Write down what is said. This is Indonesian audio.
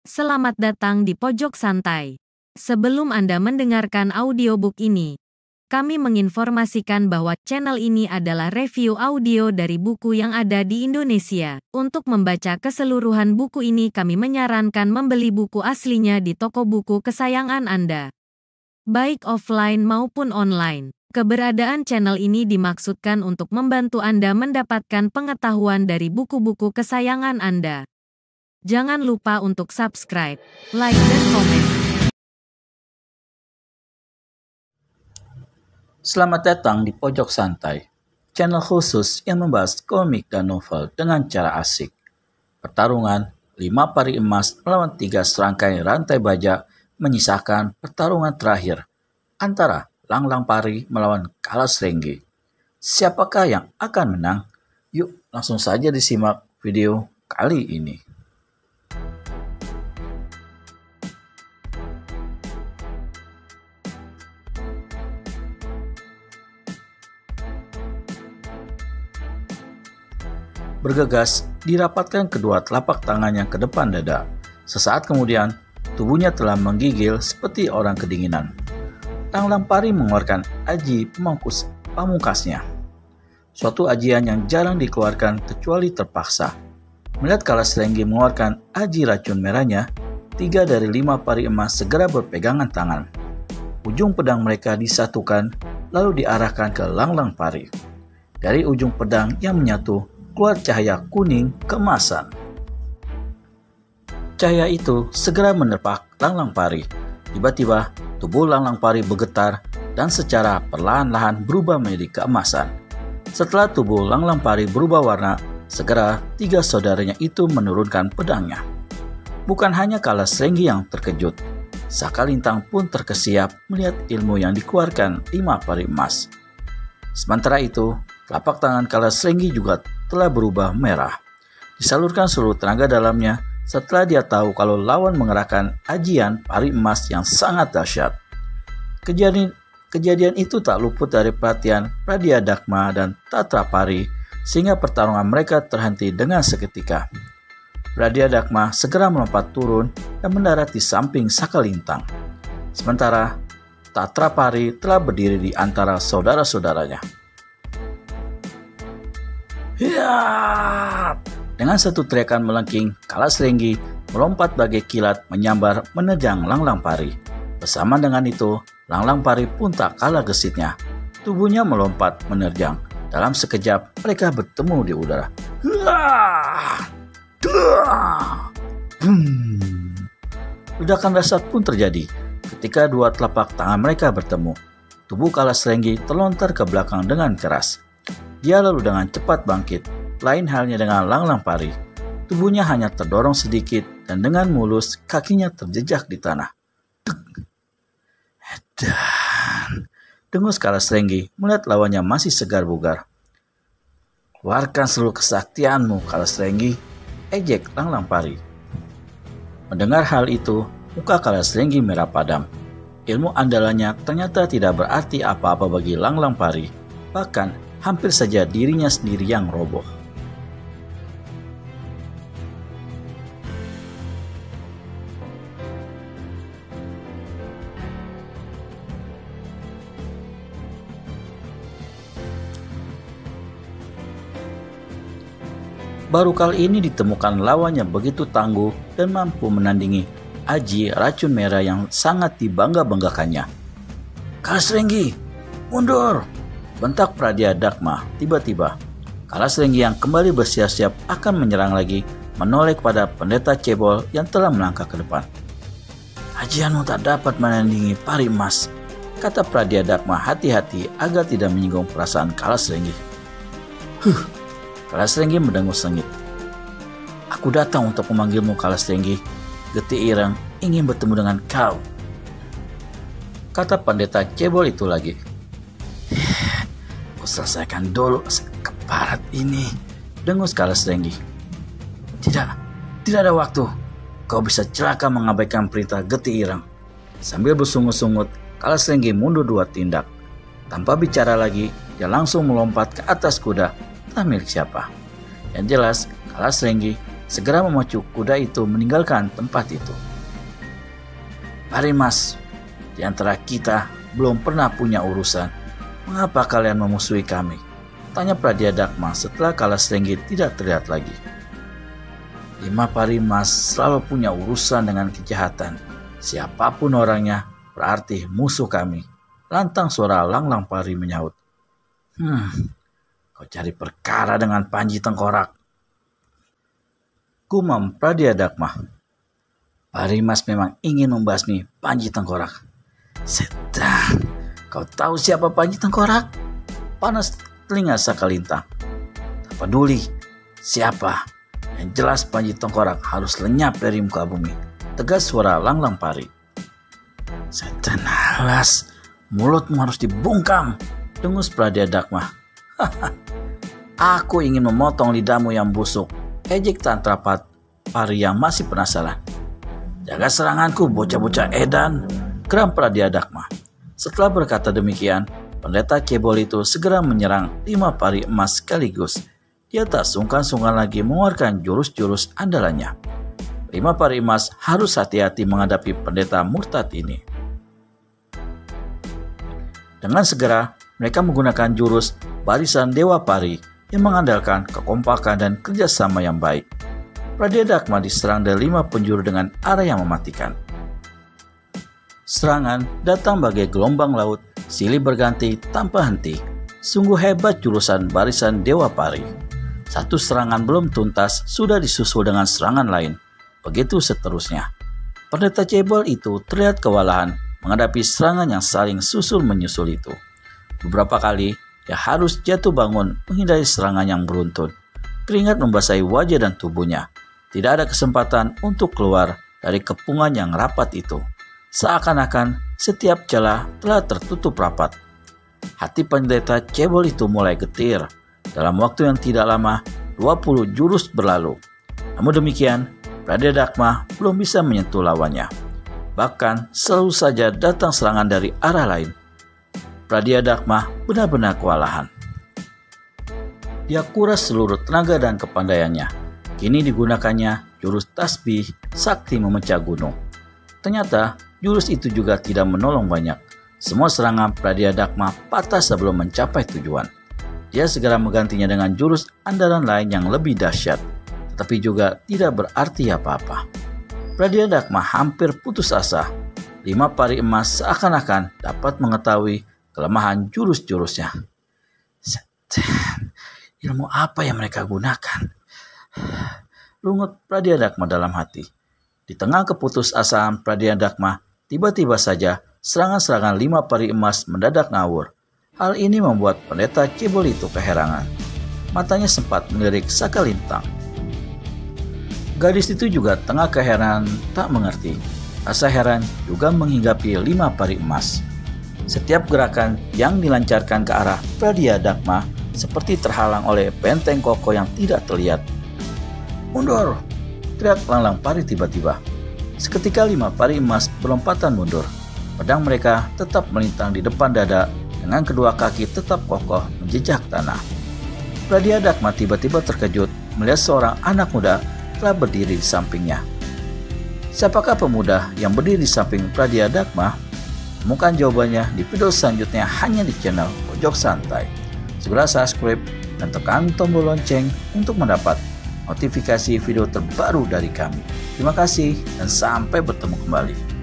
Selamat datang di Pojok Santai. Sebelum Anda mendengarkan audiobook ini, kami menginformasikan bahwa channel ini adalah review audio dari buku yang ada di Indonesia. Untuk membaca keseluruhan buku ini, kami menyarankan membeli buku aslinya di toko buku kesayangan Anda, baik offline maupun online. Keberadaan channel ini dimaksudkan untuk membantu Anda mendapatkan pengetahuan dari buku-buku kesayangan Anda. Jangan lupa untuk subscribe, like, dan komen. Selamat datang di Pojok Santai, channel khusus yang membahas komik dan novel dengan cara asik. Pertarungan 5 pari emas melawan 3 serangkai rantai baja menyisakan pertarungan terakhir antara Lang-Lang Pari melawan Kalas Renggi. Siapakah yang akan menang? Yuk langsung saja disimak video kali ini. Bergegas, dirapatkan kedua telapak tangannya ke depan dada. Sesaat kemudian, tubuhnya telah menggigil seperti orang kedinginan. Lang-Lang Pari mengeluarkan aji pamungkasnya. Suatu ajian yang jarang dikeluarkan kecuali terpaksa. Melihat Kalas Renggi mengeluarkan aji racun merahnya, 3 dari 5 pari emas segera berpegangan tangan. Ujung pedang mereka disatukan, lalu diarahkan ke Lang-Lang Pari. Dari ujung pedang yang menyatu, keluar cahaya kuning keemasan. Cahaya itu segera menerpa Lang-Lang Pari. Tiba-tiba, tubuh Lang-Lang Pari bergetar dan secara perlahan-lahan berubah menjadi keemasan. Setelah tubuh Lang-Lang Pari berubah warna, segera 3 saudaranya itu menurunkan pedangnya. Bukan hanya Kalas Renggi yang terkejut, Sakalintang pun terkesiap melihat ilmu yang dikeluarkan 5 pari emas. Sementara itu, telapak tangan Kalas Renggi juga telah berubah merah. Disalurkan seluruh tenaga dalamnya setelah dia tahu kalau lawan mengerahkan ajian pari emas yang sangat dahsyat. Kejadian itu tak luput dari perhatian Pradyadakma dan Tatrapari, sehingga pertarungan mereka terhenti dengan seketika. Pradyadakma segera melompat turun dan mendarat di samping Sakalintang. Sementara Tatrapari telah berdiri di antara saudara-saudaranya. Ya! Dengan satu teriakan melengking, Kalas Renggi melompat bagai kilat menyambar menerjang Lang-Lang Pari. Bersama dengan itu, Lang-Lang Pari pun tak kalah gesitnya. Tubuhnya melompat menerjang. Dalam sekejap, mereka bertemu di udara. Ledakan dahsyat pun terjadi ketika dua telapak tangan mereka bertemu. Tubuh Kalas Renggi terlontar ke belakang dengan keras. Dia lalu dengan cepat bangkit, lain halnya dengan Lang-Lang Pari. Tubuhnya hanya terdorong sedikit dan dengan mulus kakinya terjejak di tanah. Dan dengus Kalas Renggi melihat lawannya masih segar bugar. Keluarkan seluruh kesaktianmu, Kalas Renggi, ejek Lang-Lang Pari. Mendengar hal itu, muka Kalas Renggi merah padam. Ilmu andalannya ternyata tidak berarti apa-apa bagi Lang-Lang Pari. Bahkan hampir saja dirinya sendiri yang roboh. Baru kali ini ditemukan lawannya begitu tangguh dan mampu menandingi aji racun merah yang sangat dibangga-banggakannya. Kalas Renggi, mundur! Bentak Pradyadakma. Tiba-tiba, Kalas Renggi yang kembali bersiap-siap akan menyerang lagi, menoleh kepada pendeta cebol yang telah melangkah ke depan. Ajianmu tak dapat menandingi pari emas, kata Pradyadakma hati-hati agar tidak menyinggung perasaan Kalas Renggi. Kalas Renggi mendengus sengit. Aku datang untuk memanggilmu, Kalas Renggi. Geti Ireng ingin bertemu dengan kau, kata pendeta cebol itu lagi. Selesaikan dulu keparat ini, dengus Kalas Renggi. Tidak ada waktu. Kau bisa celaka mengabaikan perintah Geti Ireng. Sambil bersungut-sungut, Kalas Renggi mundur 2 tindak. Tanpa bicara lagi, dia langsung melompat ke atas kuda, entah milik siapa. Yang jelas, Kalas Renggi segera memacu kuda itu meninggalkan tempat itu. Parimas, di antara kita belum pernah punya urusan. Mengapa kalian memusuhi kami? Tanya Pradyadharma setelah Kalasrenggi tidak terlihat lagi. 5 Parimas selalu punya urusan dengan kejahatan. Siapapun orangnya berarti musuh kami. Lantang suara Lang Pari menyahut. Kau cari perkara dengan Panji Tengkorak, gumam Pradyadharma. Parimas memang ingin membasmi Panji Tengkorak. Setan, kau tahu siapa Panji Tengkorak? Panas telinga Sakalintang. Tak peduli siapa, yang jelas Panji Tengkorak harus lenyap dari muka bumi, tegas suara Lang Pari. Setan, alas, mulutmu harus dibungkam, dengus Pradyadharma. Aku ingin memotong lidahmu yang busuk, ejek Tantra Pari yang masih penasaran. Jaga seranganku, bocah-bocah edan, geram Pradyadharma. Setelah berkata demikian, pendeta cebol itu segera menyerang 5 pari emas sekaligus. Dia tak sungkan-sungkan lagi mengeluarkan jurus-jurus andalannya. 5 pari emas harus hati-hati menghadapi pendeta murtad ini. Dengan segera, mereka menggunakan jurus barisan Dewa Pari yang mengandalkan kekompakan dan kerjasama yang baik. Pradyadharma diserang dari 5 penjuru dengan arah yang mematikan. Serangan datang bagai gelombang laut, silih berganti tanpa henti. Sungguh hebat jurusan barisan Dewa Pari. Satu serangan belum tuntas, sudah disusul dengan serangan lain. Begitu seterusnya. Pendeta cebol itu terlihat kewalahan menghadapi serangan yang saling susul-menyusul itu. Beberapa kali, dia harus jatuh bangun menghindari serangan yang beruntun. Keringat membasahi wajah dan tubuhnya. Tidak ada kesempatan untuk keluar dari kepungan yang rapat itu. Seakan-akan setiap celah telah tertutup rapat. Hati pendeta cebol itu mulai getir. Dalam waktu yang tidak lama, 20 jurus berlalu. Namun demikian, Pradyadharma belum bisa menyentuh lawannya. Bahkan selalu saja datang serangan dari arah lain. Pradyadharma benar-benar kewalahan. Dia kuras seluruh tenaga dan kepandaiannya. Kini digunakannya jurus tasbih sakti memecah gunung. Ternyata jurus itu juga tidak menolong banyak. Semua serangan Pradyadharma patah sebelum mencapai tujuan. Dia segera menggantinya dengan jurus andalan lain yang lebih dahsyat, tetapi juga tidak berarti apa-apa. Pradyadharma hampir putus asa. 5 pari emas seakan-akan dapat mengetahui kelemahan jurus-jurusnya. Setan, ilmu apa yang mereka gunakan? Rungut Pradyadharma dalam hati. Di tengah keputusasaan Pradyadharma, tiba-tiba saja serangan-serangan 5 pari emas mendadak ngawur. Hal ini membuat pendeta cebol itu keherangan. Matanya sempat melirik Sakalintang. Gadis itu juga tengah keheranan tak mengerti. Rasa heran juga menghinggapi 5 pari emas. Setiap gerakan yang dilancarkan ke arah Pradyadharma seperti terhalang oleh benteng kokoh yang tidak terlihat. Mundur! Teriak Lang Pari tiba-tiba. Seketika 5 pari emas berlompatan mundur. Pedang mereka tetap melintang di depan dada dengan kedua kaki tetap kokoh menjejak tanah. Pradyadharma tiba-tiba terkejut melihat seorang anak muda telah berdiri di sampingnya. Siapakah pemuda yang berdiri di samping Pradyadharma? Temukan jawabannya di video selanjutnya hanya di channel Pojok Santai. Segera subscribe dan tekan tombol lonceng untuk mendapat notifikasi video terbaru dari kami. Terima kasih dan sampai bertemu kembali.